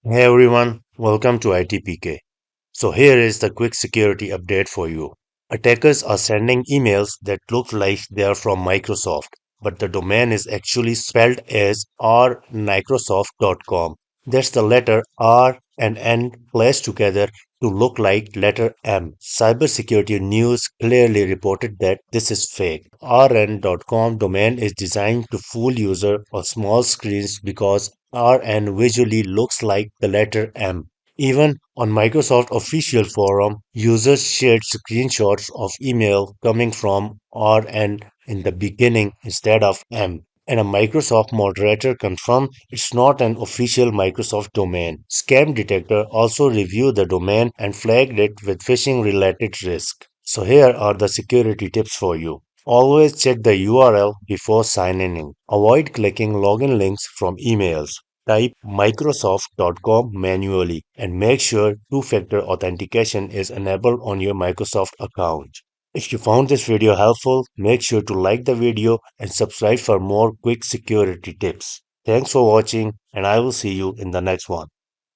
Hey everyone, welcome to ITPK. So here is the quick security update for you. Attackers are sending emails that look like they are from Microsoft, but the domain is actually spelled as rmicrosoft.com. That's the letter R and N placed together to look like letter M. Cybersecurity News clearly reported that this is fake. rn.com domain is designed to fool users on small screens because RN visually looks like the letter M. Even on Microsoft official forum, users shared screenshots of email coming from RN in the beginning instead of M. And a Microsoft moderator confirmed it's not an official Microsoft domain. Scam Detector also reviewed the domain and flagged it with phishing related risk. So here are the security tips for you. Always check the URL before signing in. Avoid clicking login links from emails. Type Microsoft.com manually and make sure two-factor authentication is enabled on your Microsoft account. If you found this video helpful, make sure to like the video and subscribe for more quick security tips. Thanks for watching and I will see you in the next one.